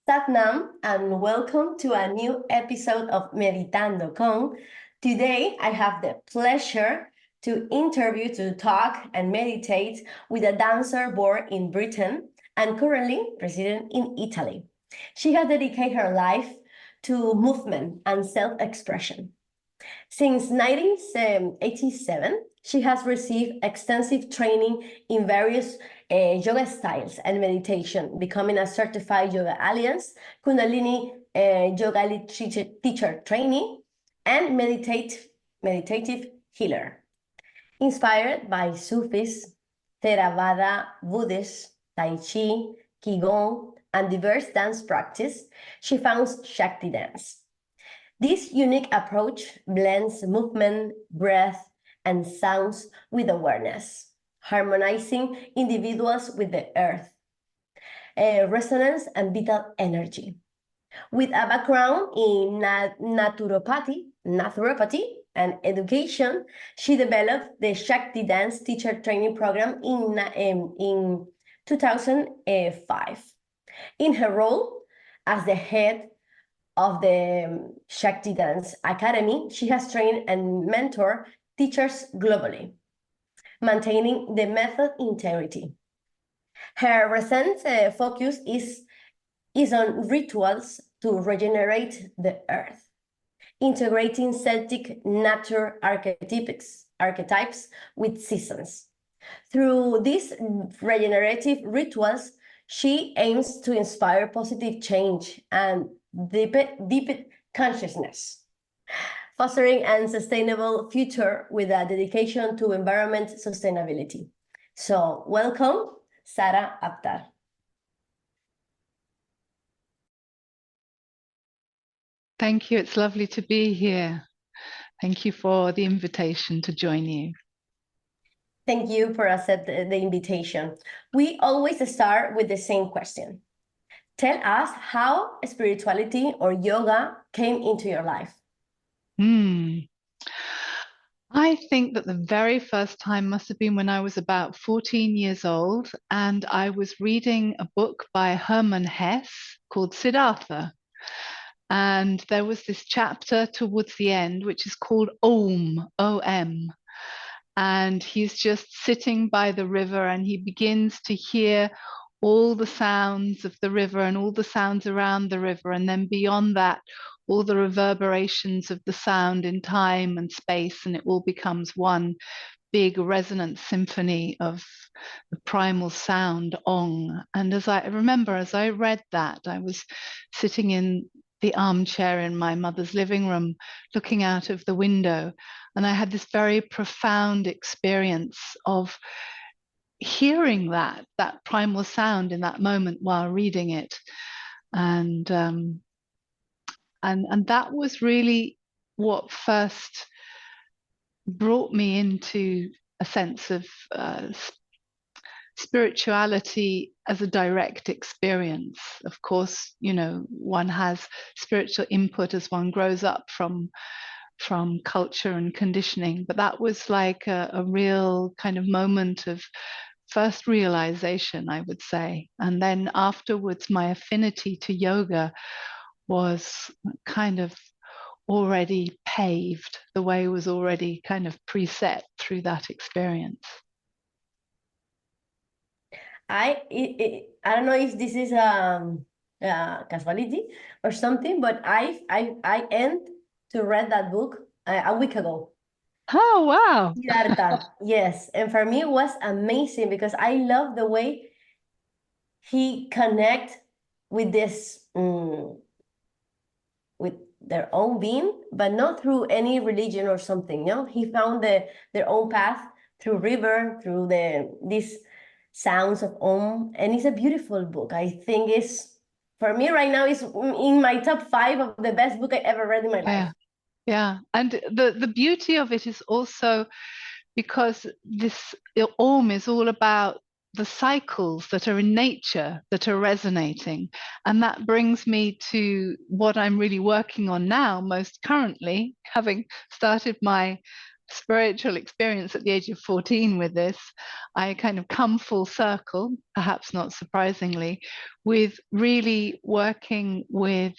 Satnam, and welcome to a new episode of Meditando con. Today, I have the pleasure to talk, and meditate with a dancer born in Britain and currently resident in Italy. She has dedicated her life to movement and self-expression. Since 1987, she has received extensive training in various yoga styles and meditation, becoming a certified Yoga Alliance, Kundalini Yoga teacher trainee, and meditative healer. Inspired by Sufis, Theravada, Buddhist, Tai Chi, Qigong, and diverse dance practice, she founds Shakti Dance. This unique approach blends movement, breath, and sounds with awareness, harmonizing individuals with the earth, resonance, and vital energy. With a background in naturopathy, and education, she developed the Shakti Dance teacher training program in 2005. In her role as the head of the Shakti Dance Academy, she has trained and mentored teachers globally, maintaining the method integrity. Her recent focus is on rituals to regenerate the earth, integrating Celtic nature archetypes with seasons. Through these regenerative rituals, she aims to inspire positive change and deepen consciousness, fostering a sustainable future with a dedication to environment sustainability. So welcome, Sara Avtar. Thank you. It's lovely to be here. Thank you for the invitation to join you. Thank you for accepting the invitation. We always start with the same question. Tell us how spirituality or yoga came into your life. I think that the very first time must have been when I was about 14 years old, and I was reading a book by Hermann Hesse called Siddhartha. And there was this chapter towards the end, which is called Om, O-M. And he's just sitting by the river and he begins to hear all the sounds of the river and all the sounds around the river. And then beyond that, all the reverberations of the sound in time and space. And it all becomes one big resonant symphony of the primal sound, Ong. And as I remember, as I read that, I was sitting in the armchair in my mother's living room, looking out of the window. And I had this very profound experience of hearing that primal sound in that moment while reading it. And that was really what first brought me into a sense of spirituality as a direct experience. Of course, you know, one has spiritual input as one grows up from culture and conditioning, but that was like a real kind of moment of first realization, I would say. And then afterwards, my affinity to yoga was kind of already paved. The way was already kind of preset through that experience. I don't know if this is casualty or something, but I end to read that book a week ago. Oh, wow. Yes. And for me, it was amazing because I love the way he connect with this, with their own being, but not through any religion or something. You know, he found their own path through river, through these sounds of Om, and it's a beautiful book. I think it's, for me right now, it's in my top 5 of the best book I ever read in my life. Yeah, and the beauty of it is also because this Om is all about the cycles that are in nature that are resonating. And that brings me to what I'm really working on now, most currently, having started my spiritual experience at the age of 14 with this, I kind of come full circle, perhaps not surprisingly, with really working with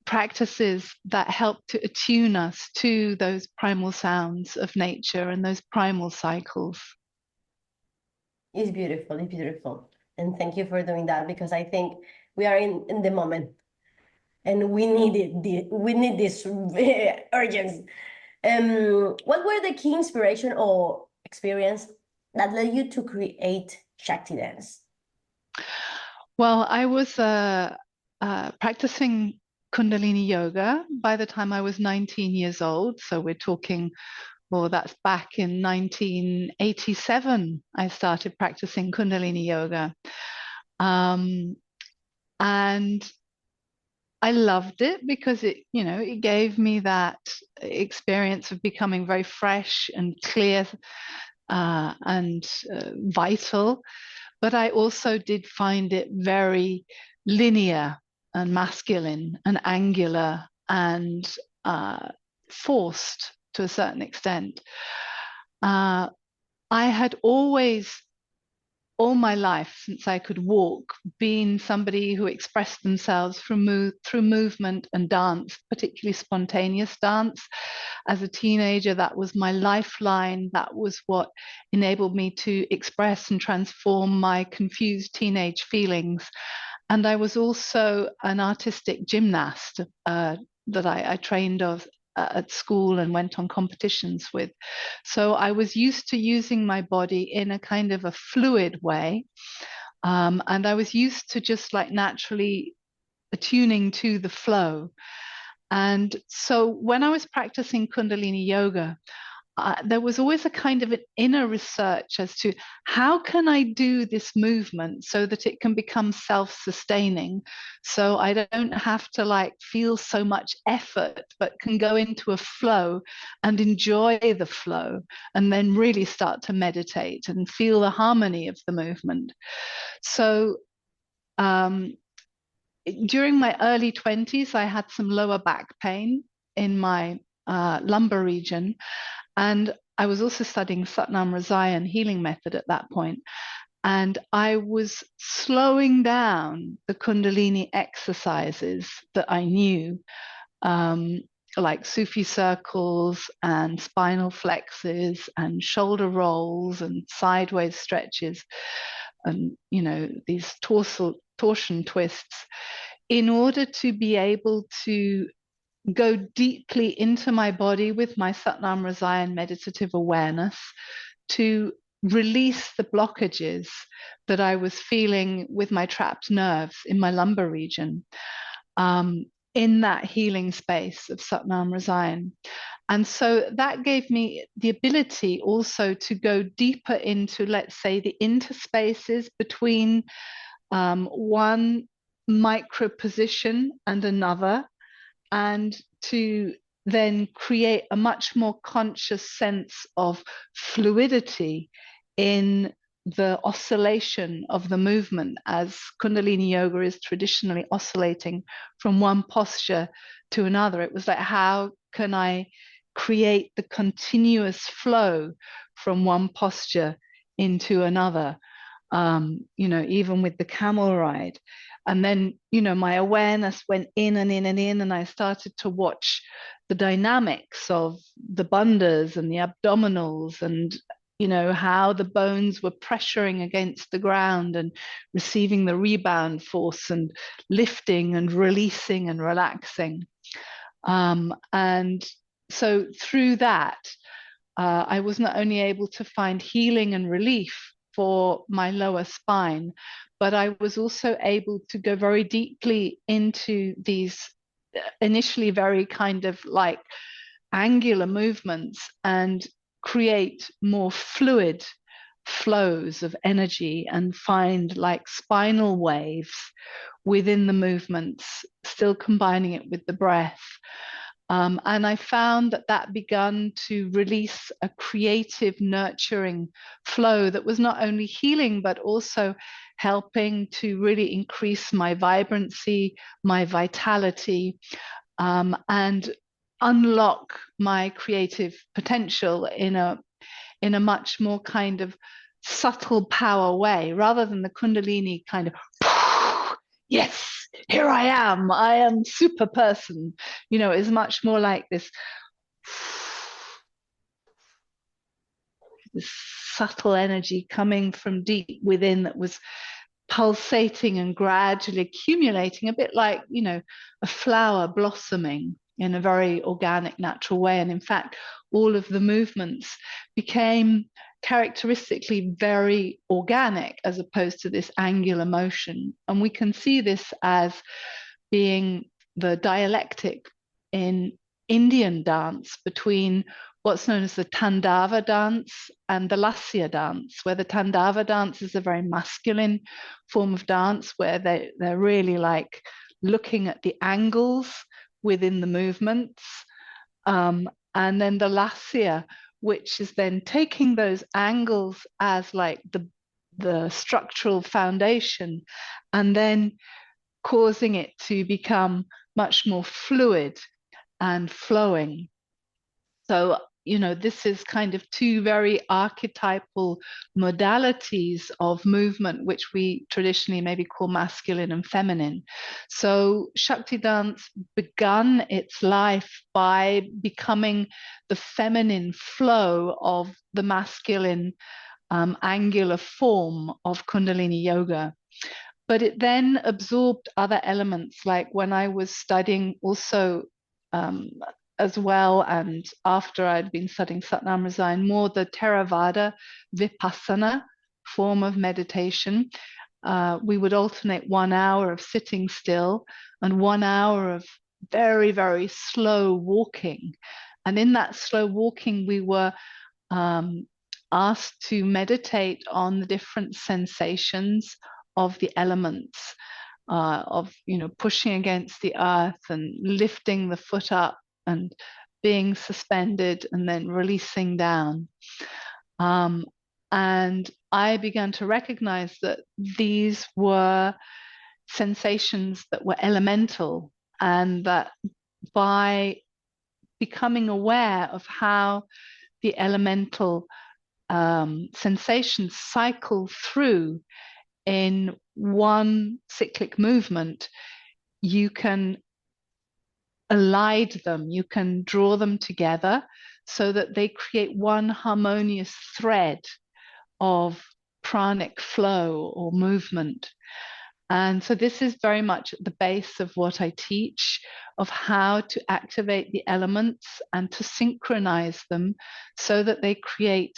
practices that help to attune us to those primal sounds of nature and those primal cycles. It's beautiful, it's beautiful. And thank you for doing that, because I think we are in the moment and we need it. We need this urgent. What were the key inspiration or experience that led you to create Shakti Dance? Well, I was practicing Kundalini Yoga by the time I was 19 years old. So we're talking, well, that's back in 1987. I started practicing Kundalini Yoga. And I loved it because it, you know, it gave me that experience of becoming very fresh and clear and vital. But I also did find it very linear and masculine and angular and forced to a certain extent. I had always, all my life since I could walk, been somebody who expressed themselves through movement and dance, particularly spontaneous dance. As a teenager, that was my lifeline. That was what enabled me to express and transform my confused teenage feelings. And I was also an artistic gymnast that I trained at school and went on competitions with. So I was used to using my body in a kind of a fluid way. And I was used to just like naturally attuning to the flow. And so when I was practicing Kundalini Yoga, there was always a kind of an inner research as to how can I do this movement so that it can become self-sustaining, so I don't have to like feel so much effort, but can go into a flow and enjoy the flow and then really start to meditate and feel the harmony of the movement. So during my early 20s, I had some lower back pain in my lumbar region. And I was also studying Satnam Rasayan healing method at that point. And I was slowing down the Kundalini exercises that I knew, like Sufi circles and spinal flexes and shoulder rolls and sideways stretches and, you know, these torsion twists, in order to be able to go deeply into my body with my Satnam Rasayan meditative awareness to release the blockages that I was feeling with my trapped nerves in my lumbar region, in that healing space of Satnam Rasayan. And so that gave me the ability also to go deeper into, let's say, the interspaces between one micro position and another, and to then create a much more conscious sense of fluidity in the oscillation of the movement, as Kundalini Yoga is traditionally oscillating from one posture to another. It was like, how can I create the continuous flow from one posture into another? You know, even with the camel ride. And then, you know, my awareness went in and in and in, and I started to watch the dynamics of the bandhas and the abdominals, and, you know, how the bones were pressuring against the ground and receiving the rebound force and lifting and releasing and relaxing. And so through that, I was not only able to find healing and relief for my lower spine, but I was also able to go very deeply into these initially very kind of like angular movements and create more fluid flows of energy and find like spinal waves within the movements, still combining it with the breath. And I found that that began to release a creative, nurturing flow that was not only healing, but also helping to really increase my vibrancy, my vitality, and unlock my creative potential in a much more kind of subtle power way, rather than the Kundalini kind of, yes, here I am super person, you know, is much more like this subtle energy coming from deep within that was pulsating and gradually accumulating, a bit like, you know, a flower blossoming in a very organic, natural way. And in fact, all of the movements became characteristically very organic as opposed to this angular motion. And we can see this as being the dialectic in Indian dance between what's known as the Tandava dance and the Lasya dance, where the Tandava dance is a very masculine form of dance, where they're really like looking at the angles within the movements. And then the Lasya, which is then taking those angles as like the structural foundation, and then causing it to become much more fluid and flowing. So, you know, this is kind of two very archetypal modalities of movement, which we traditionally maybe call masculine and feminine. So Shakti dance begun its life by becoming the feminine flow of the masculine angular form of Kundalini Yoga. But it then absorbed other elements, like when I was studying also as well, and after I'd been studying Satnam Rasayan, more the Theravada Vipassana form of meditation. We would alternate 1 hour of sitting still and 1 hour of very, very slow walking. And in that slow walking, we were asked to meditate on the different sensations of the elements, of, you know, pushing against the earth and lifting the foot up and being suspended and then releasing down. And I began to recognize that these were sensations that were elemental, and that by becoming aware of how the elemental sensations cycle through in one cyclic movement, you can elide them, you can draw them together so that they create one harmonious thread of pranic flow or movement. And so this is very much at the base of what I teach, of how to activate the elements and to synchronize them so that they create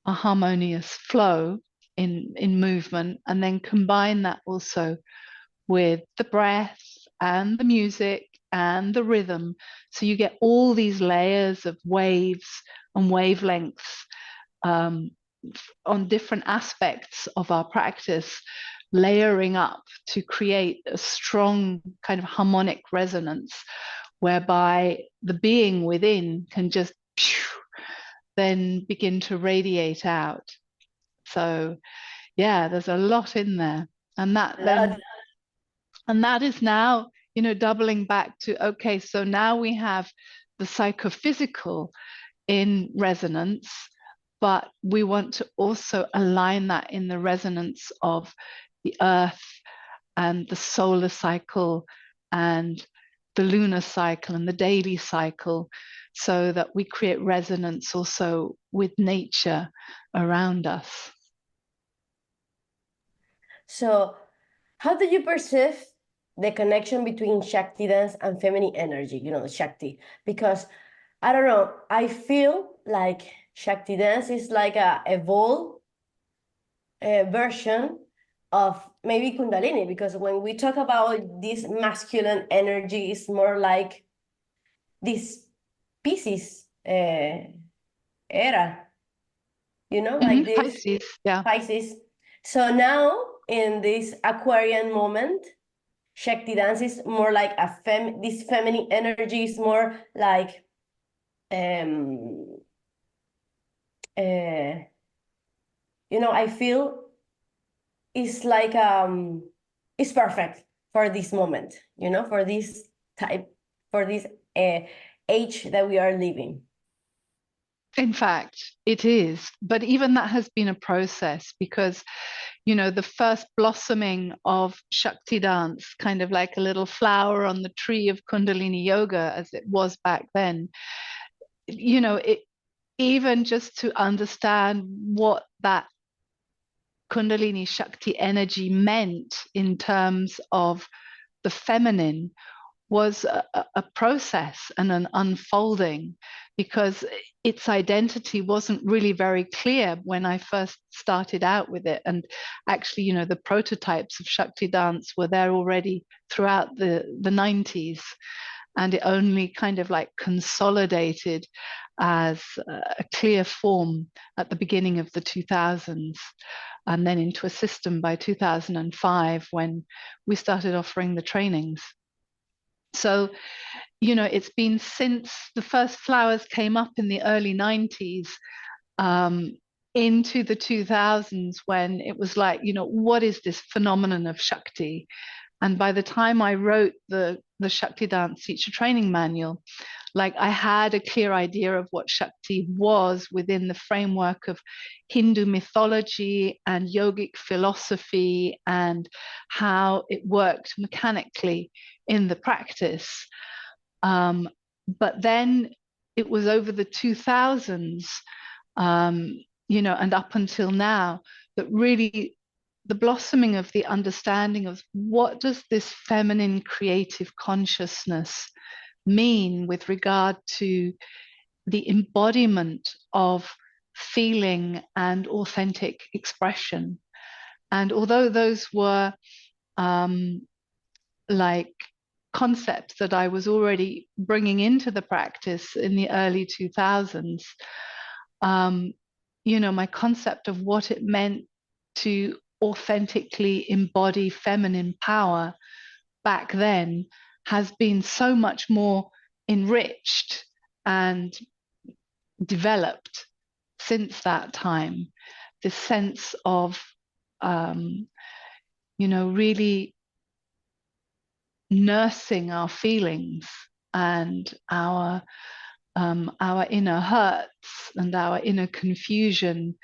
a harmonious flow in movement, and then combine that also with the breath and the music and the rhythm. So you get all these layers of waves and wavelengths on different aspects of our practice, layering up to create a strong kind of harmonic resonance, whereby the being within can just then begin to radiate out. So yeah, there's a lot in there. And that then, and that is now, you know, doubling back to, okay, so now we have the psychophysical in resonance, but we want to also align that in the resonance of the earth and the solar cycle and the lunar cycle and the daily cycle, so that we create resonance also with nature around us. So how do you perceive the connection between Shakti dance and feminine energy, you know, Shakti? Because I don't know, I feel like Shakti dance is like a evolved version of maybe Kundalini, because when we talk about this masculine energy, it's more like this Pisces era, you know, like this Pisces, yeah. Pisces. So now in this Aquarian moment, Shakti dance is more like a this feminine energy is more like you know, I feel it's like it's perfect for this moment, you know, for this type, for this age that we are living. In fact, it is. But even that has been a process because, you know, the first blossoming of Shakti dance, kind of like a little flower on the tree of Kundalini Yoga, as it was back then, you know, it even just to understand what that Kundalini Shakti energy meant in terms of the feminine was a process and an unfolding, because its identity wasn't really very clear when I first started out with it. And actually, you know, the prototypes of Shakti dance were there already throughout the 90s. And it only kind of like consolidated as a clear form at the beginning of the 2000s, and then into a system by 2005 when we started offering the trainings. So, you know, it's been since the first flowers came up in the early 90s into the 2000s when it was like, you know, what is this phenomenon of Shakti? And by the time I wrote the Shakti Dance Teacher Training Manual, like I had a clear idea of what Shakti was within the framework of Hindu mythology and yogic philosophy and how it worked mechanically in the practice. But then it was over the 2000s, you know, and up until now, that really the blossoming of the understanding of what does this feminine creative consciousness mean with regard to the embodiment of feeling and authentic expression. And although those were like concepts that I was already bringing into the practice in the early 2000s, you know, my concept of what it meant to authentically embody feminine power back then has been so much more enriched and developed since that time. This sense of, you know, really nursing our feelings and our inner hurts and our inner confusion,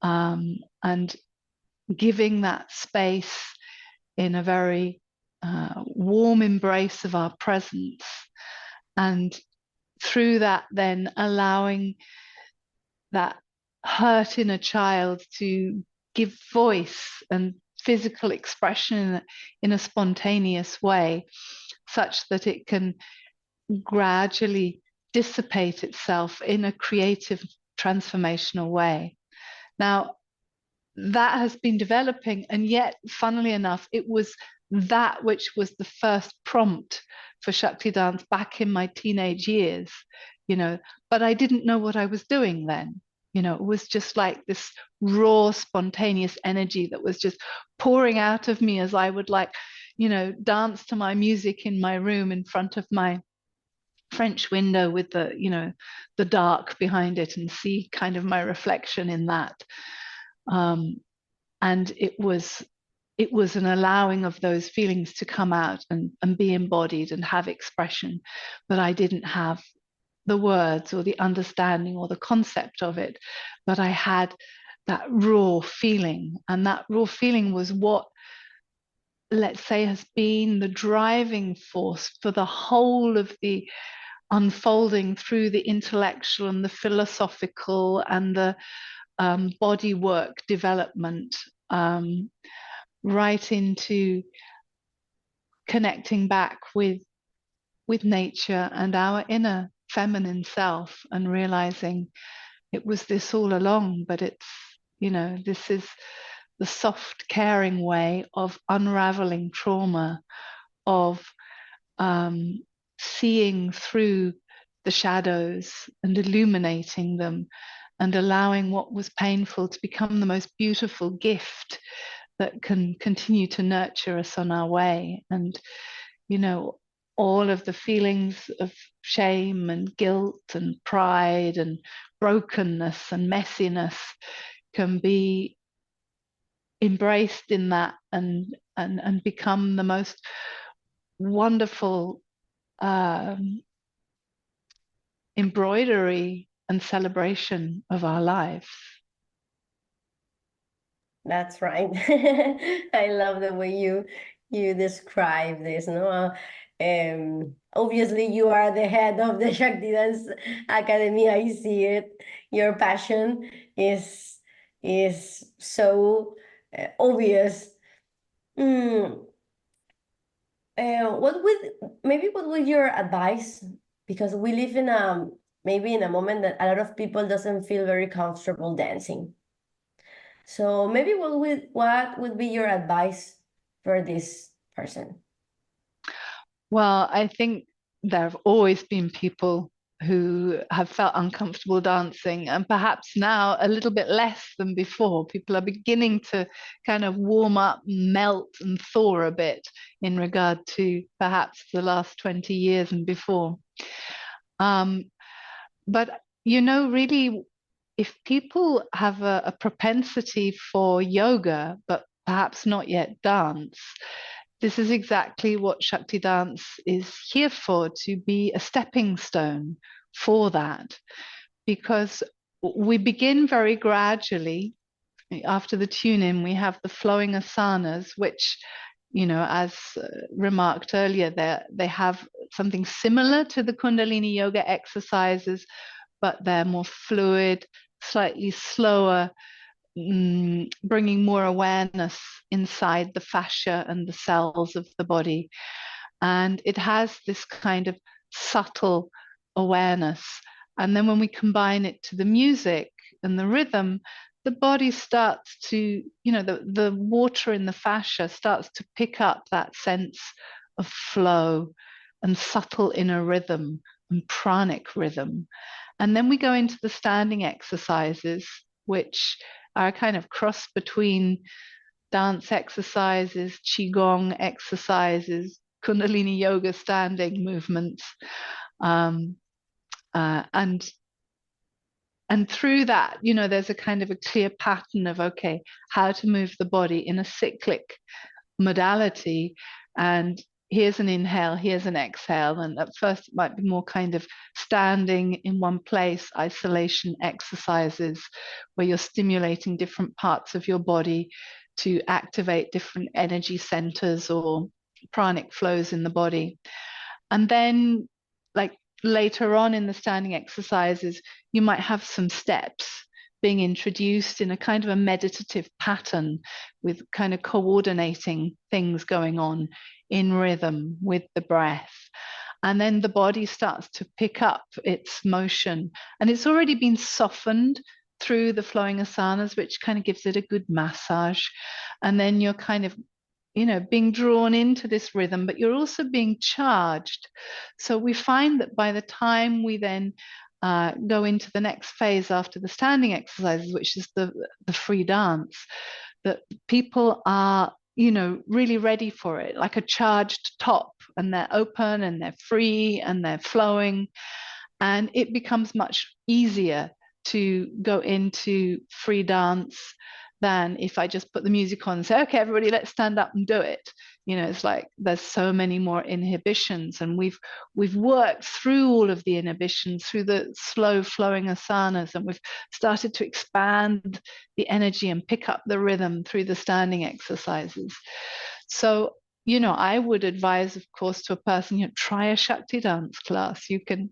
and giving that space in a very warm embrace of our presence, and through that then allowing that hurt in a child to give voice and physical expression in a spontaneous way, such that it can gradually dissipate itself in a creative, transformational way. Now, that has been developing, and yet, funnily enough, it was that which was the first prompt for Shakti dance back in my teenage years, you know, but I didn't know what I was doing then. You know, it was just like this raw, spontaneous energy that was just pouring out of me as I would, like, you know, dance to my music in my room in front of my French window with the, you know, the dark behind it, and see kind of my reflection in that. And it was an allowing of those feelings to come out and be embodied and have expression, but I didn't have the words or the understanding or the concept of it, but I had that raw feeling, and that raw feeling was what, let's say, has been the driving force for the whole of the unfolding through the intellectual and the philosophical and the body work development, right into connecting back with nature and our inner feminine self, and realizing it was this all along, but it's, you know, this is the soft, caring way of unraveling trauma, of seeing through the shadows and illuminating them, and allowing what was painful to become the most beautiful gift that can continue to nurture us on our way. And, you know, all of the feelings of shame and guilt and pride and brokenness and messiness can be embraced in that, and become the most wonderful embroidery and celebration of our lives. That's right. I love the way you describe this, no? Obviously, you are the head of the Shakti Dance Academy. I see it. Your passion is so obvious. Mm, what would your advice? Because we live in a maybe in a moment that a lot of people doesn't feel very comfortable dancing. So maybe what would be your advice for this person? Well, I think there have always been people who have felt uncomfortable dancing, and perhaps now a little bit less than before. People are beginning to kind of warm up, melt, and thaw a bit in regard to perhaps the last 20 years and before. But, you know, really, if people have a propensity for yoga, but perhaps not yet dance, this is exactly what Shakti Dance is here for, to be a stepping stone for that. Because we begin very gradually. After the tune-in, we have the flowing asanas, which, you know, as remarked earlier, they have something similar to the Kundalini Yoga exercises, but they're more fluid, slightly slower, bringing more awareness inside the fascia and the cells of the body. And it has this kind of subtle awareness. And then when we combine it to the music and the rhythm, the body starts to, you know, the water in the fascia starts to pick up that sense of flow and subtle inner rhythm and pranic rhythm. And then we go into the standing exercises, which are a kind of cross between dance exercises, qigong exercises, Kundalini Yoga standing movements, and through that, you know, there's a kind of a clear pattern of, okay, how to move the body in a cyclic modality. And here's an inhale, here's an exhale. And at first, it might be more kind of standing in one place, isolation exercises, where you're stimulating different parts of your body to activate different energy centers or pranic flows in the body. And then, like later on in the standing exercises, you might have some steps being introduced in a kind of a meditative pattern with kind of coordinating things going on in rhythm with the breath. And then the body starts to pick up its motion, and it's already been softened through the flowing asanas, which kind of gives it a good massage. And then you're kind of, you know, being drawn into this rhythm, but you're also being charged. So we find that by the time we then go into the next phase after the standing exercises, which is the free dance, that people are, you know, really ready for it, like a charged top, and they're open and they're free and they're flowing. And it becomes much easier to go into free dance than if I just put the music on and say, okay, everybody, let's stand up and do it. You know, it's like there's so many more inhibitions, and we've worked through all of the inhibitions through the slow flowing asanas, and we've started to expand the energy and pick up the rhythm through the standing exercises. So, you know, I would advise, of course, to a person, you know, try a Shakti dance class. You can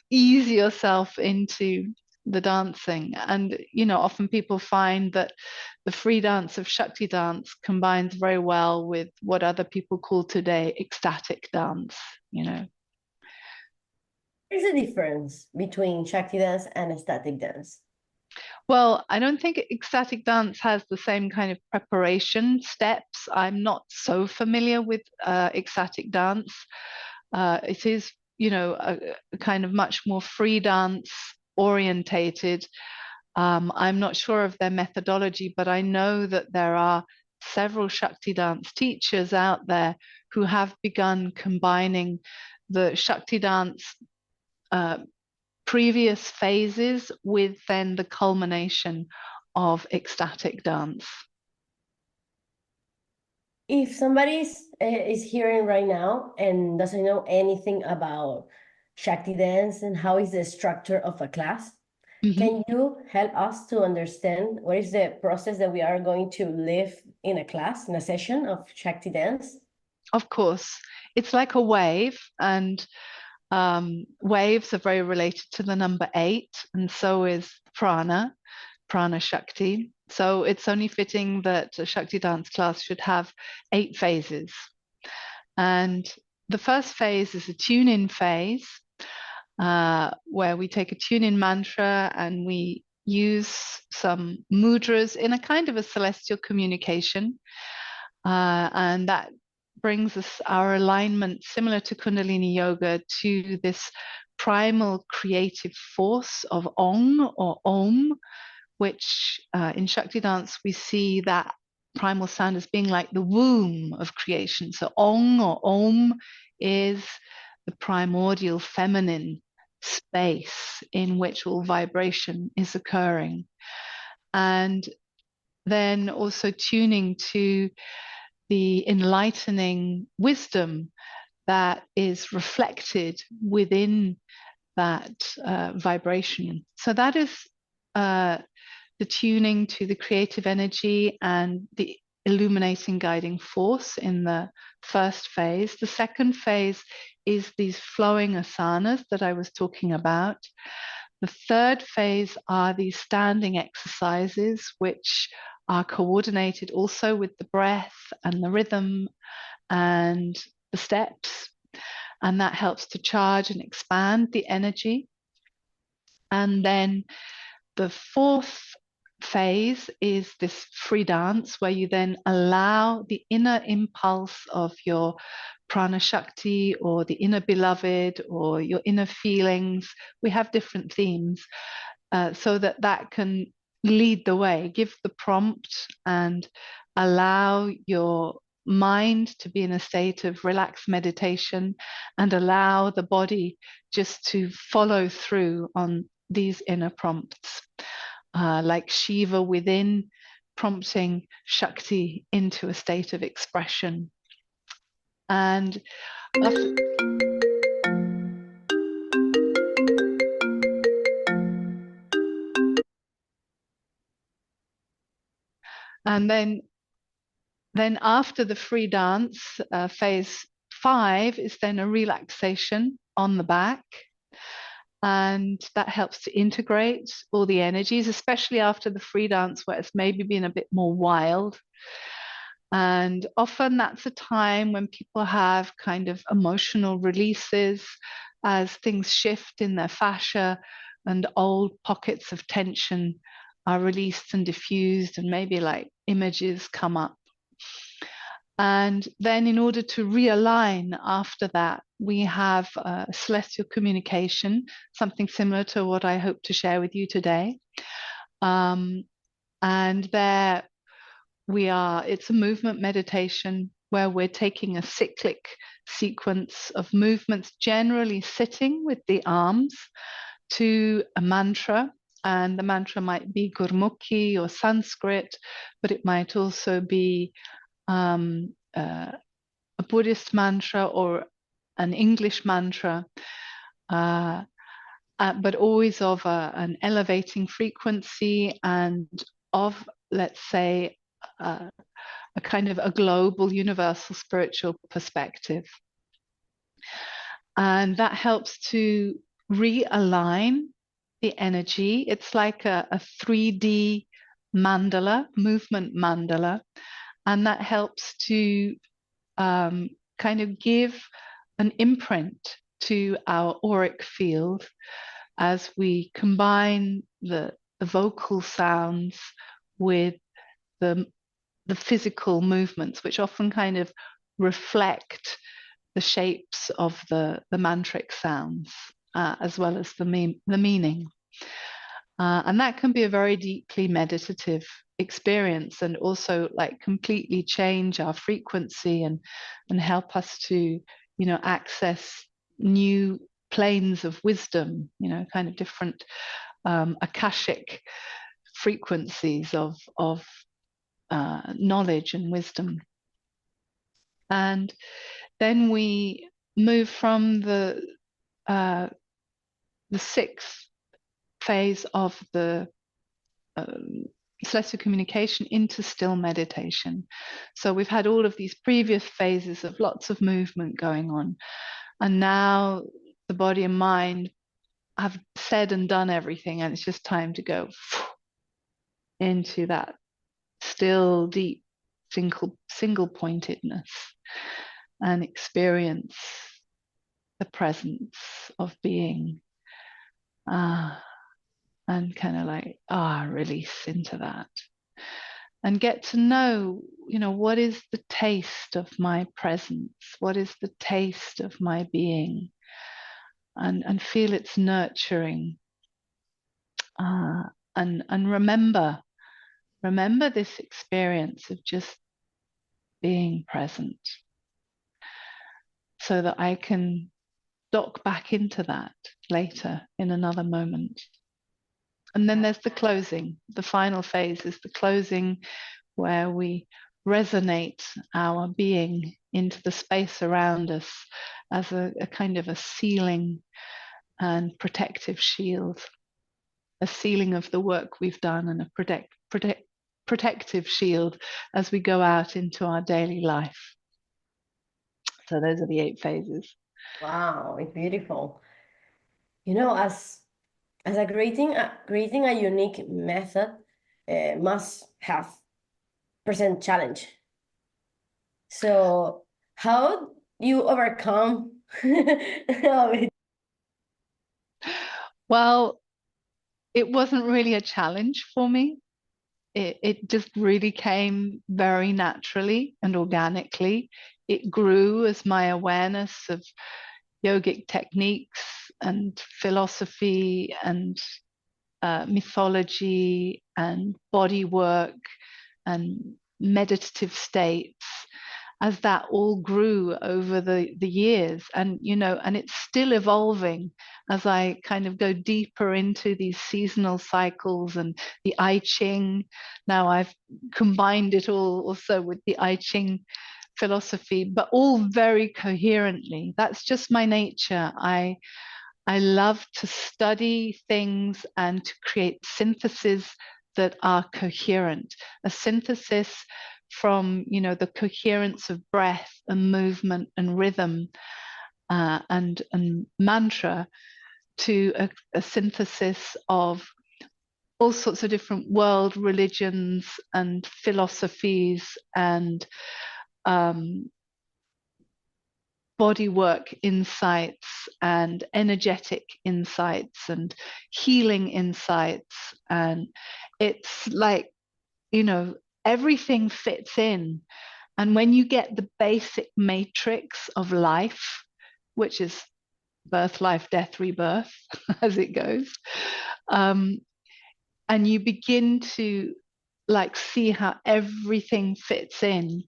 ease yourself into the dancing. And, you know, often people find that the free dance of Shakti dance combines very well with what other people call today ecstatic dance, you know. There's a difference between Shakti dance and ecstatic dance. Well, I don't think ecstatic dance has the same kind of preparation steps. I'm not so familiar with ecstatic dance. It is, you know, a kind of much more free dance orientated. I'm not sure of their methodology, but I know that there are several Shakti dance teachers out there who have begun combining the Shakti dance previous phases with then the culmination of ecstatic dance. If somebody is hearing right now and doesn't know anything about Shakti dance and how is the structure of a class. Mhm. Can you help us to understand what is the process that we are going to live in a class, in a session of Shakti dance? Of course, it's like a wave, and waves are very related to the number 8, and so is prana Shakti. So it's only fitting that a Shakti dance class should have 8 phases. And the first phase is a tune-in phase, where we take a tune-in mantra and we use some mudras in a kind of a celestial communication. And that brings us our alignment, similar to Kundalini Yoga, to this primal creative force of Ong or Om, which in Shakti dance we see that primal sound as being like the womb of creation. So Ong or Om is the primordial feminine space in which all vibration is occurring. And then also tuning to the enlightening wisdom that is reflected within that vibration. So that is the tuning to the creative energy and the illuminating guiding force in the first phase. The second phase is these flowing asanas that I was talking about. The third phase are these standing exercises, which are coordinated also with the breath and the rhythm and the steps. And that helps to charge and expand the energy. And then the fourth phase is this free dance, where you then allow the inner impulse of your prana shakti or the inner beloved or your inner feelings. We have different themes, so that can lead the way, give the prompt, and allow your mind to be in a state of relaxed meditation, and allow the body just to follow through on these inner prompts, like Shiva within, prompting Shakti into a state of expression. And then after the free dance, phase 5 is then a relaxation on the back. And that helps to integrate all the energies, especially after the free dance where it's maybe been a bit more wild. And often that's a time when people have kind of emotional releases as things shift in their fascia and old pockets of tension are released and diffused, and maybe like images come up. And then in order to realign after that, we have celestial communication, something similar to what I hope to share with you today. And there we are, it's a movement meditation where we're taking a cyclic sequence of movements, generally sitting with the arms, to a mantra. And the mantra might be Gurmukhi or Sanskrit, but it might also be a Buddhist mantra or an English mantra, but always of an elevating frequency and of, let's say, a kind of a global, universal spiritual perspective. And that helps to realign the energy. It's like a 3D mandala, movement mandala. And that helps to kind of give an imprint to our auric field as we combine the vocal sounds with the physical movements, which often kind of reflect the shapes of the mantric sounds, as well as the meaning. And that can be a very deeply meditative experience, and also like completely change our frequency and help us to, access new planes of wisdom, kind of different akashic frequencies of knowledge and wisdom. And then we move from the the sixth phase of the celestial communication into still meditation. So we've had all of these previous phases of lots of movement going on, and now the body and mind have said and done everything, and it's just time to go into that still deep single pointedness and experience the presence of being, and kind of like release into that and get to know, what is the taste of my presence, what is the taste of my being, and feel its nurturing, and remember this experience of just being present, so that I can dock back into that later in another moment. And then there's the closing. The final phase is the closing, where we resonate our being into the space around us as a kind of a sealing and protective shield, a sealing of the work we've done, and a protective shield as we go out into our daily life. So those are the 8 phases. Wow, it's beautiful. As a creating a unique method must have present challenge. So how you overcome it? Well, it wasn't really a challenge for me. It just really came very naturally and organically. It grew as my awareness of yogic techniques and philosophy and mythology and body work and meditative states, as that all grew over the years. And and it's still evolving as I kind of go deeper into these seasonal cycles and the I Ching. Now I've combined it all also with the I Ching philosophy, but all very coherently. That's just my nature. I love to study things and to create syntheses that are coherent, a synthesis from the coherence of breath and movement and rhythm, and mantra, to a synthesis of all sorts of different world religions and philosophies and body work insights and energetic insights and healing insights. And it's like, everything fits in. And when you get the basic matrix of life, which is birth, life, death, rebirth, as it goes, and you begin to see how everything fits in,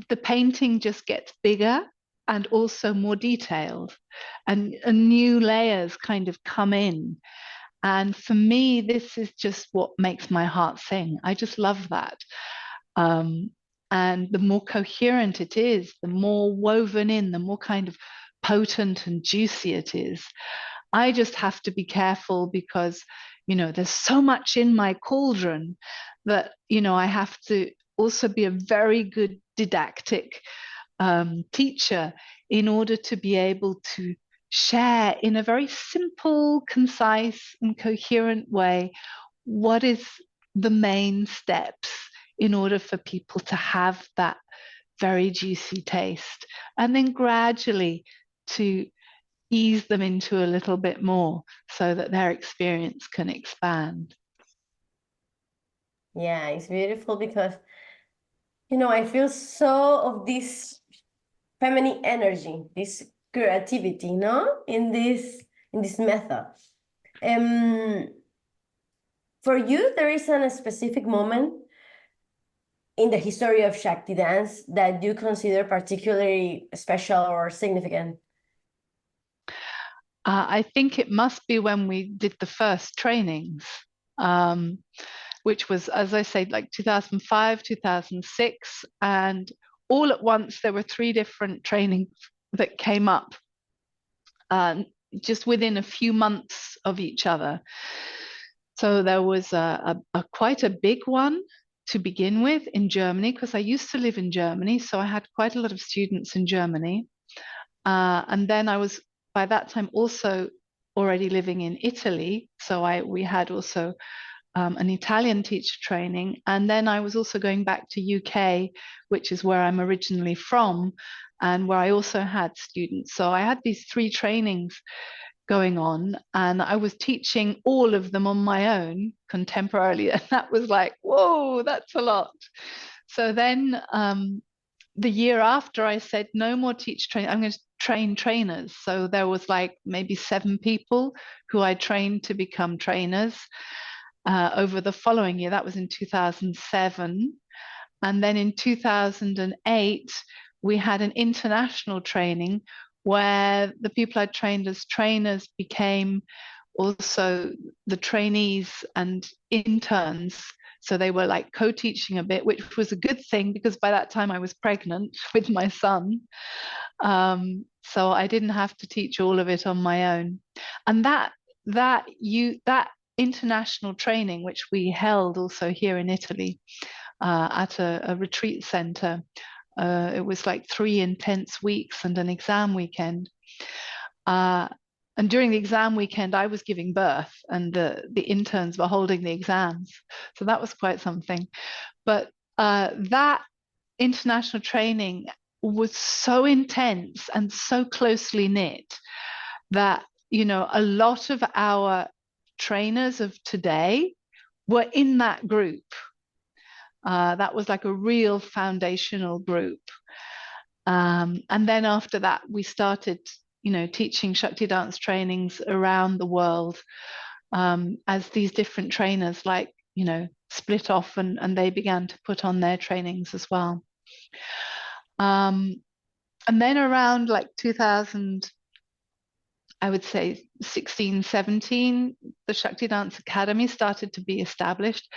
the painting just gets bigger and also more detailed, and new layers kind of come in. And for me, this is just what makes my heart sing. I just love that. And the more coherent it is, the more woven in, the more kind of potent and juicy it is. I just have to be careful because, there's so much in my cauldron that, I have to also be a very good didactic teacher in order to be able to share in a very simple, concise, and coherent way what is the main steps in order for people to have that very juicy taste, and then gradually to ease them into a little bit more so that their experience can expand. Yeah, it's beautiful because I feel so of this feminine energy, this creativity, in this method. For you, there is a specific moment in the history of Shakti dance that you consider particularly special or significant? I think it must be when we did the first trainings, which was, as I said, like 2005, 2006. And all at once, there were 3 different trainings that came up just within a few months of each other. So there was a quite a big one to begin with in Germany, because I used to live in Germany, so I had quite a lot of students in Germany. And then I was, by that time, also already living in Italy. So we had also an Italian teacher training. And then I was also going back to UK, which is where I'm originally from, and where I also had students. So I had these 3 trainings going on, and I was teaching all of them on my own contemporarily. And that was like, whoa, that's a lot. So then the year after, I said, no more teacher training, I'm going to train trainers. So there was like maybe 7 people who I trained to become trainers over the following year. That was in 2007. And then in 2008, we had an international training where the people I trained as trainers became also the trainees and interns. So they were like co-teaching a bit, which was a good thing, because by that time I was pregnant with my son. So I didn't have to teach all of it on my own. And that international training, which we held also here in Italy at a retreat center, it was like 3 intense weeks and an exam weekend. And during the exam weekend, I was giving birth, and the interns were holding the exams. So that was quite something. But that international training was so intense and so closely knit that, you know, a lot of our trainers of today were in that group. That was like a real foundational group. And then after that, we started, you know, teaching Shakti dance trainings around the world, as these different trainers, like, you know, split off and they began to put on their trainings as well. And then around like 2000, I would say 16, 17, the Shakti Dance Academy started to be established.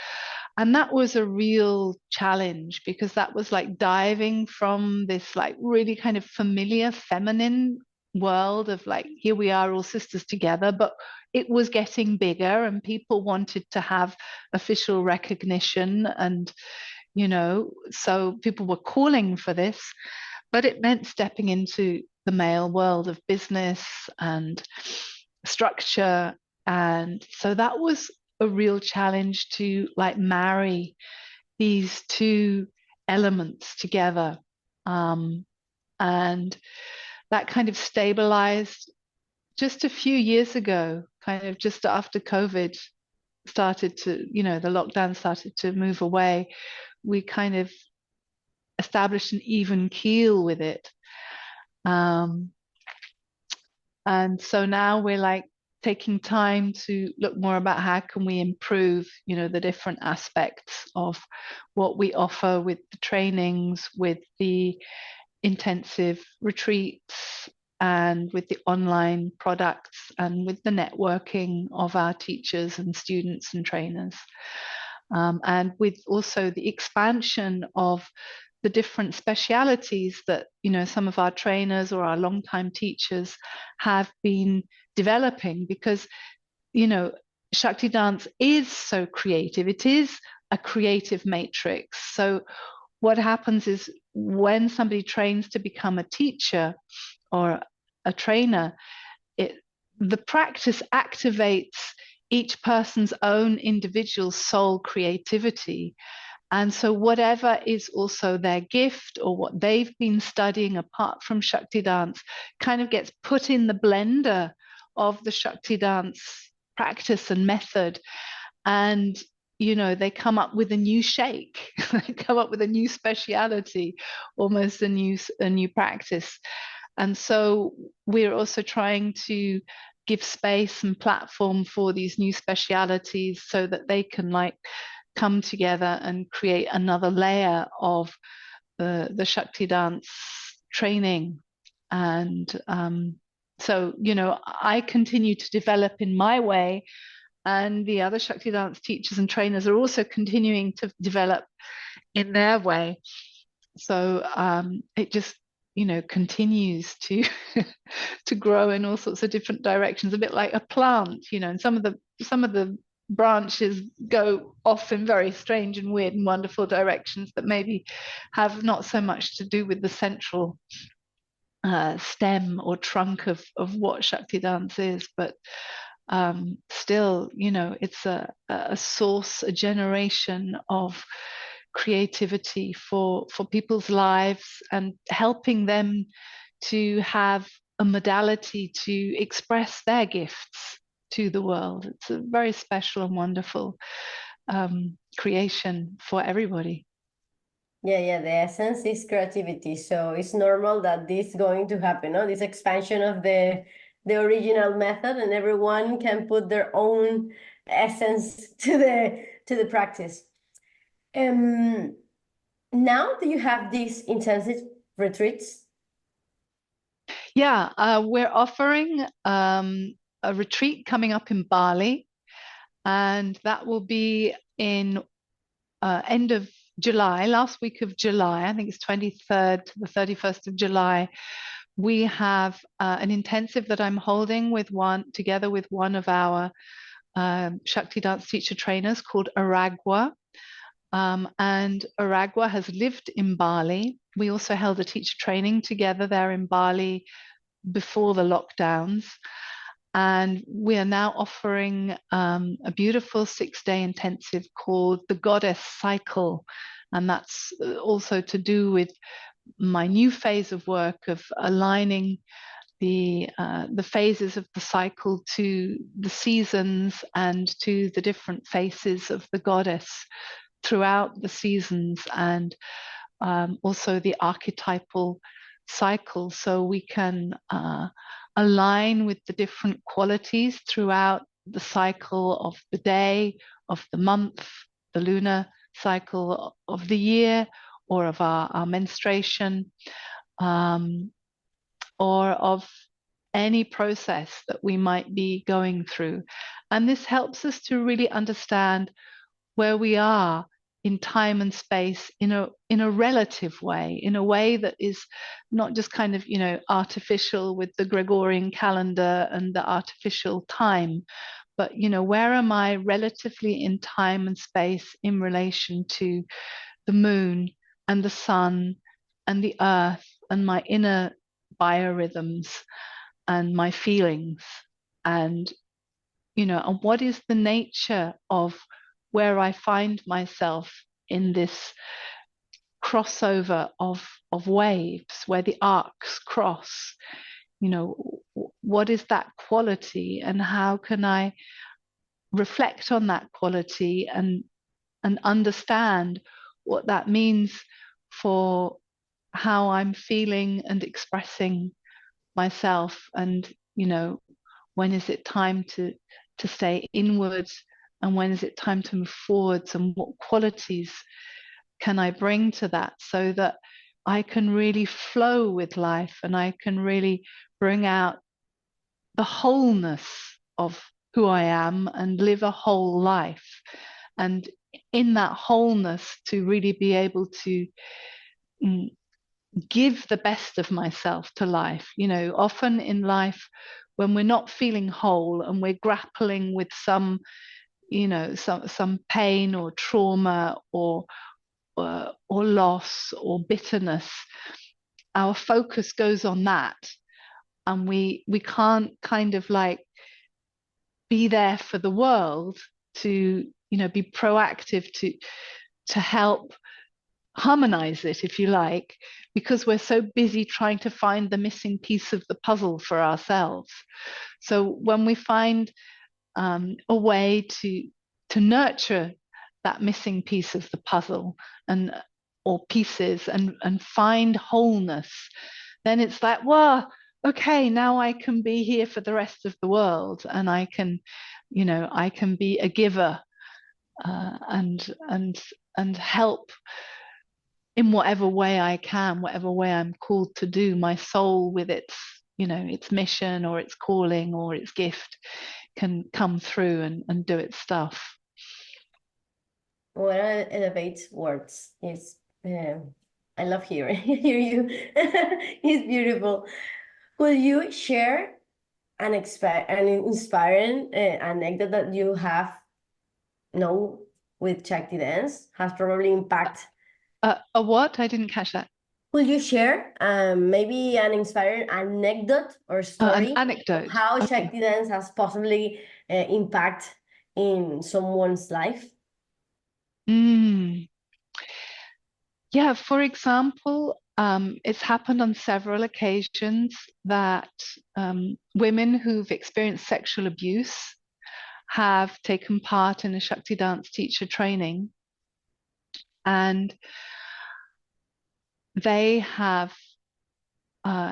And that was a real challenge, because that was like diving from this like really kind of familiar feminine world of like, here we are all sisters together, but it was getting bigger and people wanted to have official recognition. And, you know, so people were calling for this, but it meant stepping into the male world of business and structure. And so that was a real challenge to like marry these 2 elements together. And that kind of stabilized just a few years ago, kind of just after COVID started to, you know, the lockdown started to move away. We kind of established an even keel with it. And so now we're like taking time to look more about how can we improve, you know, the different aspects of what we offer with the trainings, with the intensive retreats, and with the online products, and with the networking of our teachers and students and trainers, and with also the expansion of the different specialities that, you know, some of our trainers or our longtime teachers have been developing, because, you know, Shakti dance is so creative. It is a creative matrix. So what happens is when somebody trains to become a teacher or a trainer, the practice activates each person's own individual soul creativity. And so whatever is also their gift or what they've been studying apart from Shakti dance kind of gets put in the blender of the Shakti dance practice and method. And, you know, they come up with a new shake, they come up with a new speciality, almost a new practice. And so we're also trying to give space and platform for these new specialities so that they can like come together and create another layer of the Shakti dance training. And so, you know, I continue to develop in my way, and the other Shakti dance teachers and trainers are also continuing to develop in their way. So it just continues to to grow in all sorts of different directions, a bit like a plant, and some of the branches go off in very strange and weird and wonderful directions that maybe have not so much to do with the central stem or trunk of what Shakti dance is, but still, it's a source, a generation of creativity for people's lives, and helping them to have a modality to express their gifts to the world. It's a very special and wonderful creation for everybody. Yeah, the essence is creativity. So it's normal that this is going to happen, no? This expansion of the original method, and everyone can put their own essence to the practice. Now do you have these intensive retreats? Yeah, we're offering a retreat coming up in Bali, and that will be in end of July, last week of July. I think it's 23rd to the 31st of July. We have an intensive that I'm holding together with one of our Shakti dance teacher trainers called Aragwa. And Aragwa has lived in Bali. We also held a teacher training together there in Bali before the lockdowns. And we are now offering a beautiful 6-day intensive called the Goddess Cycle. And that's also to do with my new phase of work of aligning the phases of the cycle to the seasons and to the different faces of the goddess throughout the seasons, and also the archetypal cycle, so we can align with the different qualities throughout the cycle of the day, of the month, the lunar cycle of the year, or of our menstruation, or of any process that we might be going through. And this helps us to really understand where we are in time and space in a relative way, in a way that is not just kind of, artificial with the Gregorian calendar and the artificial time, but, where am I relatively in time and space in relation to the moon and the sun and the earth and my inner biorhythms and my feelings, and, and what is the nature of where I find myself in this crossover of waves, where the arcs cross. What is that quality, and how can I reflect on that quality and understand what that means for how I'm feeling and expressing myself, and when is it time to stay inwards, and when is it time to move forwards, and what qualities can I bring to that, so that I can really flow with life, and I can really bring out the wholeness of who I am and live a whole life, and in that wholeness to really be able to give the best of myself to life. Often in life, when we're not feeling whole and we're grappling with some pain or trauma or loss or bitterness, our focus goes on that, and we can't kind of like be there for the world to be proactive to help harmonize it, if you like, because we're so busy trying to find the missing piece of the puzzle for ourselves. So when we find a way to nurture that missing piece of the puzzle or pieces and find wholeness, then it's like, well, okay, now I can be here for the rest of the world, and I can be a giver and help in whatever way I can, whatever way I'm called to do. My soul with its mission or its calling or its gift can come through and do its stuff. What elevates words is I love hear you. It's beautiful. Will you share an inspiring anecdote that you have know with Shakti dance has probably impact? A what? I didn't catch that. Will you share maybe an inspiring anecdote or An story of anecdote. how Okay. Shakti dance has possibly impact in someone's life? Mm. Yeah, for example, it's happened on several occasions that women who've experienced sexual abuse have taken part in a Shakti dance teacher training, and they have,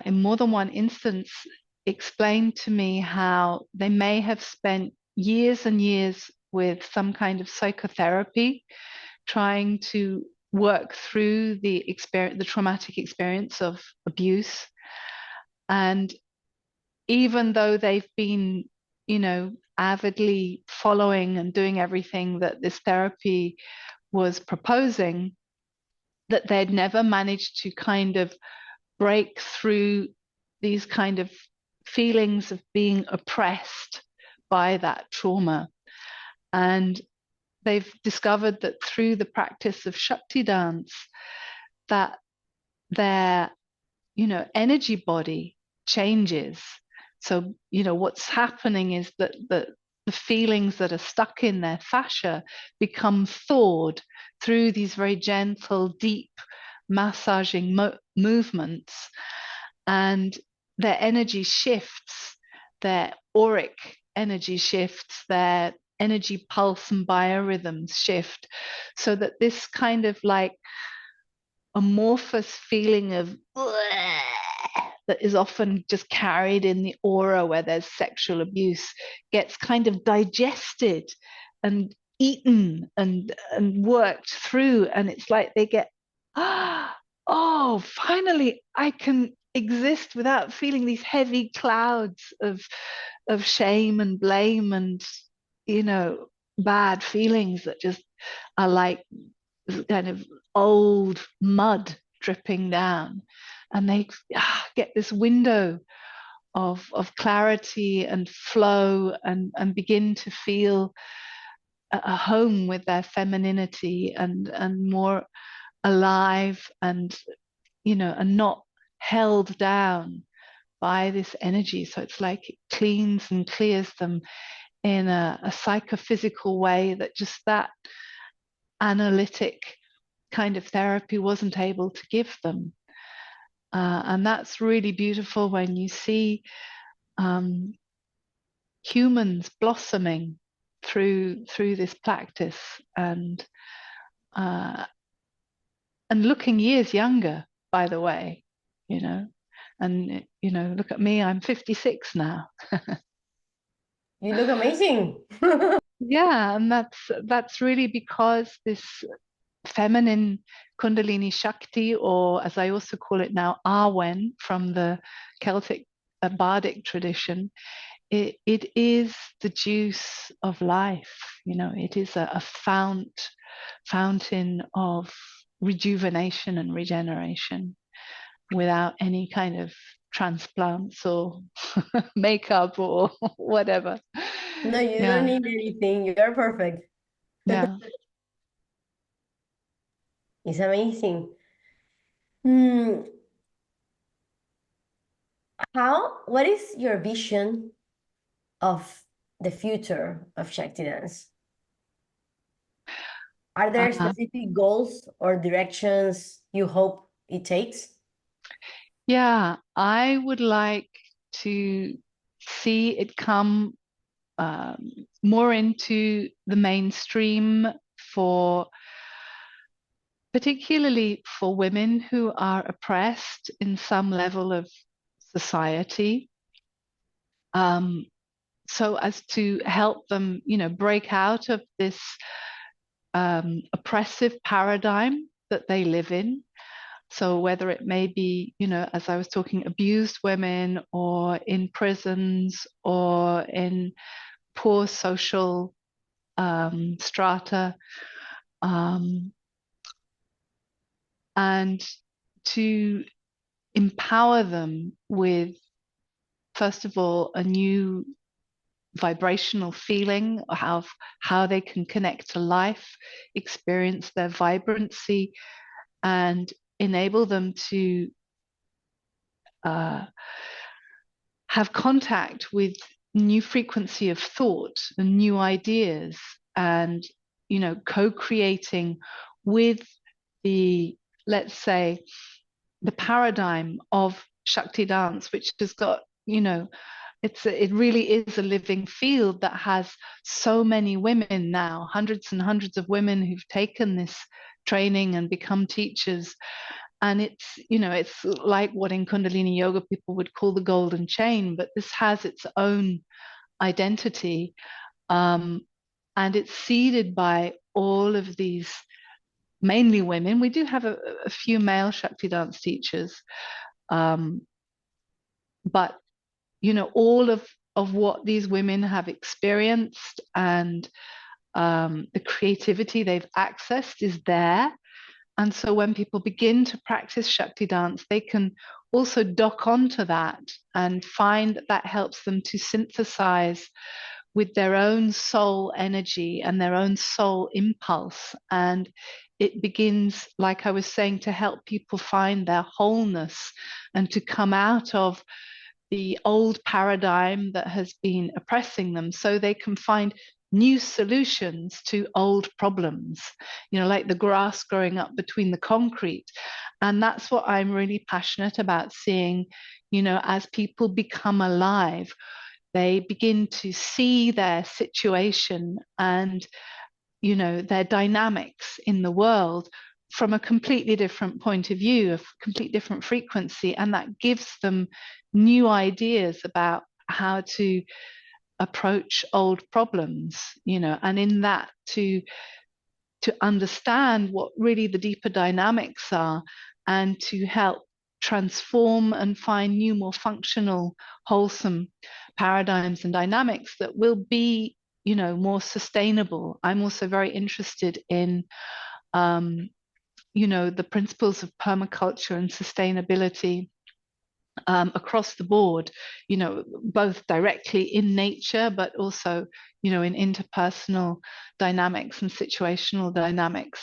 in more than one instance, explained to me how they may have spent years and years with some kind of psychotherapy trying to work through the experience, the traumatic experience of abuse. And even though they've been, avidly following and doing everything that this therapy was proposing, that they'd never managed to kind of break through these kind of feelings of being oppressed by that trauma. And they've discovered that through the practice of Shakti dance, that their, energy body changes. So, what's happening is that the feelings that are stuck in their fascia become thawed through these very gentle, deep massaging movements, and their energy shifts, their auric energy shifts, their energy pulse and biorhythms shift, so that this kind of like amorphous feeling of that is often just carried in the aura where there's sexual abuse gets kind of digested and eaten and worked through, and it's like they get, oh, finally I can exist without feeling these heavy clouds of shame and blame and bad feelings that just are like kind of old mud dripping down, and they get this window of clarity and flow, and begin to feel a home with their femininity, and more alive, and and not held down by this energy. So it's like it cleans and clears them in a psychophysical way that just that analytic kind of therapy wasn't able to give them. And that's really beautiful when you see humans blossoming through this practice, and looking years younger, by the way, and look at me, I'm 56 now. You look amazing. Yeah, and that's really because this feminine Kundalini Shakti, or as I also call it now, Arwen, from the Celtic bardic tradition, it is the juice of life. It is a fountain of rejuvenation and regeneration without any kind of transplants or makeup or whatever. No, you don't need anything. You're perfect. Yeah. It's amazing. Hmm. What is your vision of the future of Shakti dance? Are there specific goals or directions you hope it takes? Yeah, I would like to see it come more into the mainstream, particularly for women who are oppressed in some level of society, so as to help them, break out of this oppressive paradigm that they live in. So whether it may be, as I was talking, abused women, or in prisons, or in poor social strata, and to empower them with, first of all, a new vibrational feeling of how they can connect to life, experience their vibrancy, and enable them to have contact with new frequency of thought and new ideas, and co-creating with the, let's say, the paradigm of Shakti dance, which has got, it really is a living field that has so many women now, hundreds and hundreds of women who've taken this training and become teachers. And it's like what in Kundalini Yoga people would call the golden chain, but this has its own identity. And it's seeded by all of these, mainly women. We do have a few male Shakti dance teachers, but all of what these women have experienced and the creativity they've accessed is there. And so when people begin to practice Shakti dance, they can also dock onto that and find that helps them to synthesize with their own soul energy and their own soul impulse. And it begins, like I was saying, to help people find their wholeness and to come out of the old paradigm that has been oppressing them, so they can find new solutions to old problems, like the grass growing up between the concrete. And that's what I'm really passionate about seeing, as people become alive, they begin to see their situation and, their dynamics in the world from a completely different point of view, a completely different frequency. And that gives them new ideas about how to approach old problems, and in that to understand what really the deeper dynamics are, and to help transform and find new, more functional, wholesome paradigms and dynamics that will be, more sustainable. I'm also very interested in, the principles of permaculture and sustainability across the board, both directly in nature, but also, in interpersonal dynamics and situational dynamics.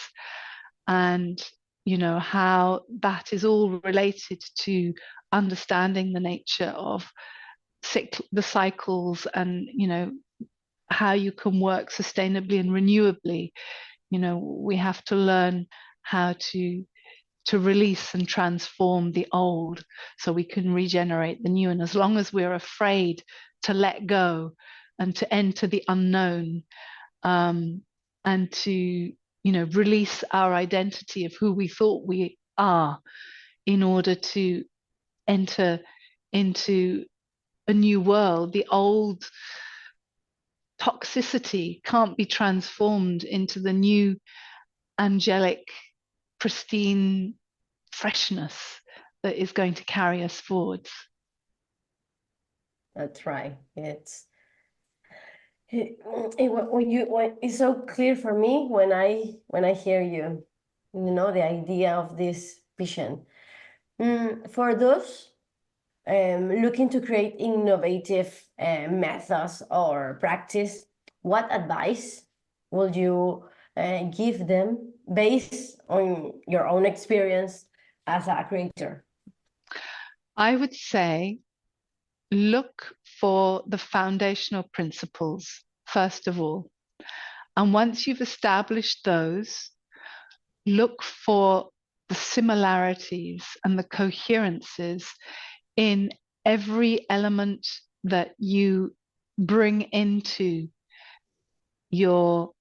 And, how that is all related to understanding the nature of the cycles and, how you can work sustainably and renewably. We have to learn how to release and transform the old so we can regenerate the new. And as long as we're afraid to let go and to enter the unknown, and to release our identity of who we thought we are in order to enter into a new world, the old toxicity can't be transformed into the new angelic, pristine freshness that is going to carry us forwards. That's right. It's so clear for me when I hear you, the idea of this vision. For those looking to create innovative methods or practice, what advice would you give them based on your own experience as a creator? I would say look for the foundational principles, first of all. And once you've established those, look for the similarities and the coherences in every element that you bring into your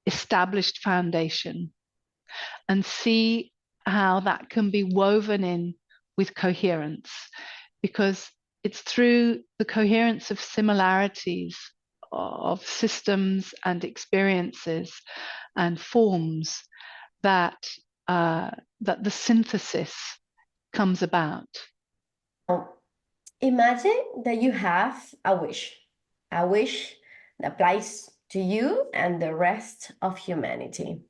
established foundation, and see how that can be woven in with coherence, because it's through the coherence of similarities of systems and experiences and forms that that the synthesis comes about. Imagine that you have a wish that applies to you and the rest of humanity.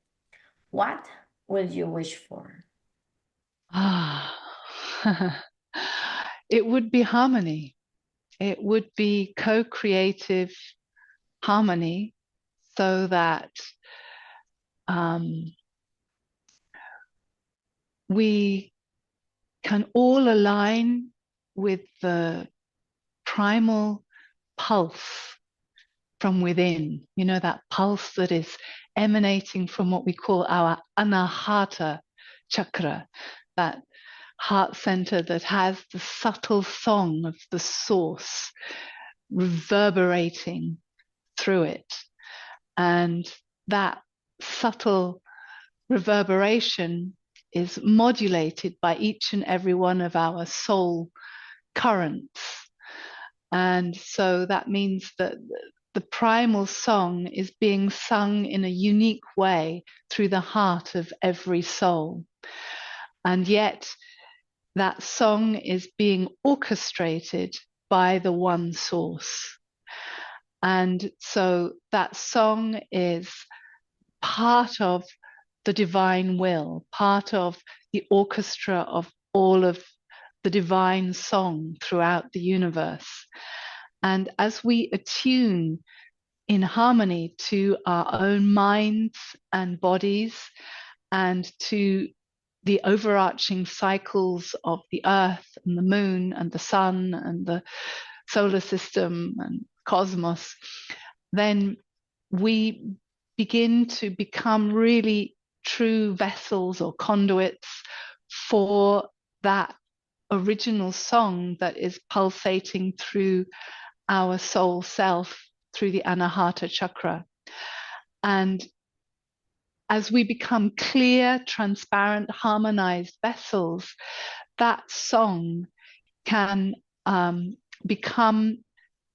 What will you wish for? It would be harmony. It would be co-creative harmony, so that we can all align with the primal pulse from within, that pulse that is emanating from what we call our anahata chakra, that heart center that has the subtle song of the source reverberating through it. And that subtle reverberation is modulated by each and every one of our soul currents. And so that means that the primal song is being sung in a unique way through the heart of every soul. And yet that song is being orchestrated by the one source. And so that song is part of the divine will, part of the orchestra of all of the divine song throughout the universe. And as we attune in harmony to our own minds and bodies, and to the overarching cycles of the earth and the moon and the sun and the solar system and cosmos, then we begin to become really true vessels or conduits for that original song that is pulsating through our soul self, through the anahata chakra. And as we become clear, transparent, harmonized vessels, that song can become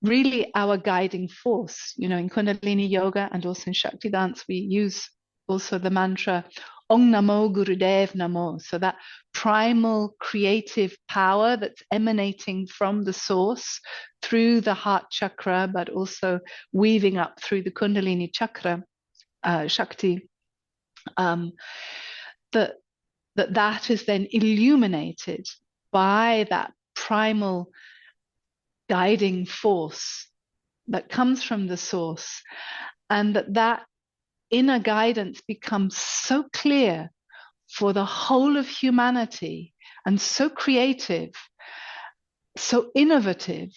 really our guiding force. In Kundalini Yoga and also in Shakti Dance, we use also the mantra Om Namo Gurudev Namo. So that primal creative power that's emanating from the source through the heart chakra, but also weaving up through the Kundalini chakra, Shakti, that is then illuminated by that primal guiding force that comes from the source, and that inner guidance becomes so clear for the whole of humanity and so creative, so innovative,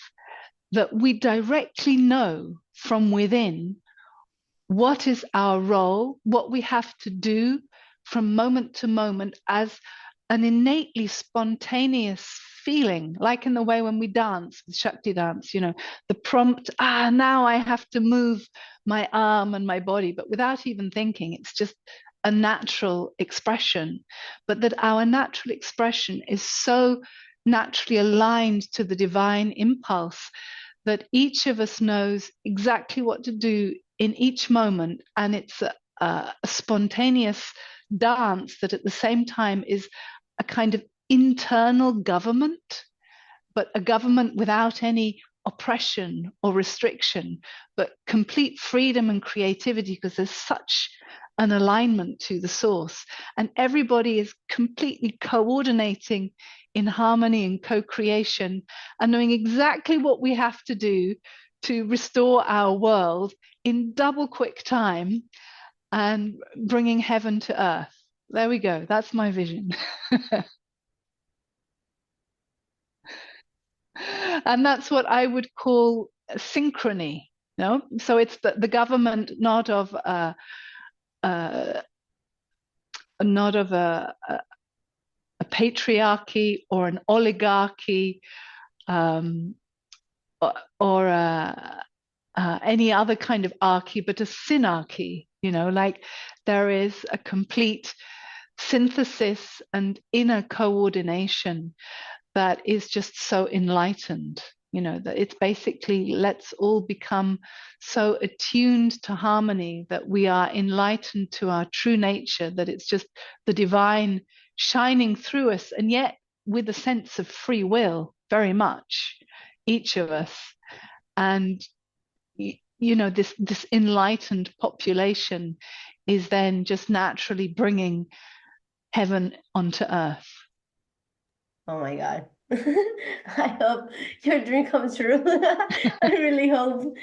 that we directly know from within what is our role, what we have to do from moment to moment as an innately spontaneous feeling, like in the way when we dance, Shakti dance, the prompt, now I have to move my arm and my body, but without even thinking, it's just a natural expression. But that our natural expression is so naturally aligned to the divine impulse that each of us knows exactly what to do in each moment. And it's a spontaneous dance that at the same time is a kind of internal government, but a government without any oppression or restriction, but complete freedom and creativity, because there's such an alignment to the source. And everybody is completely coordinating in harmony and co-creation and knowing exactly what we have to do to restore our world in double quick time and bringing heaven to earth. There we go. That's my vision. And that's what I would call synchrony. So it's the government not of a patriarchy or an oligarchy, or any other kind of archy, but a synarchy. Like there is a complete synthesis and inner coordination that is just so enlightened, that it's basically, let's all become so attuned to harmony that we are enlightened to our true nature, that it's just the divine shining through us, and yet with a sense of free will, very much, each of us. And this enlightened population is then just naturally bringing heaven onto earth. Oh my God. I hope your dream comes true. I really hope.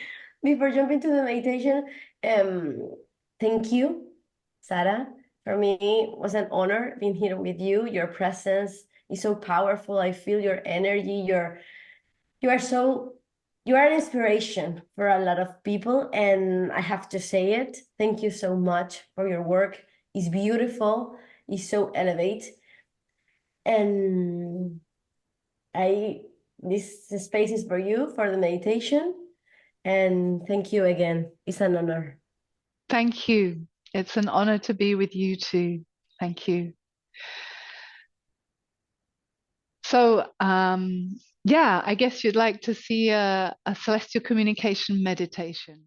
Before jumping to the meditation, thank you, Sara. For me, it was an honor being here with you. Your presence is so powerful. I feel your energy. You are so you are an inspiration for a lot of people, and I have to say it. Thank you so much for your work. It's beautiful. It's so elevate. And I this space is for you for the meditation. And thank you again. It's an honor. Thank you. It's an honor to be with you too. Thank you. So, yeah, I guess you'd like to see a celestial communication meditation.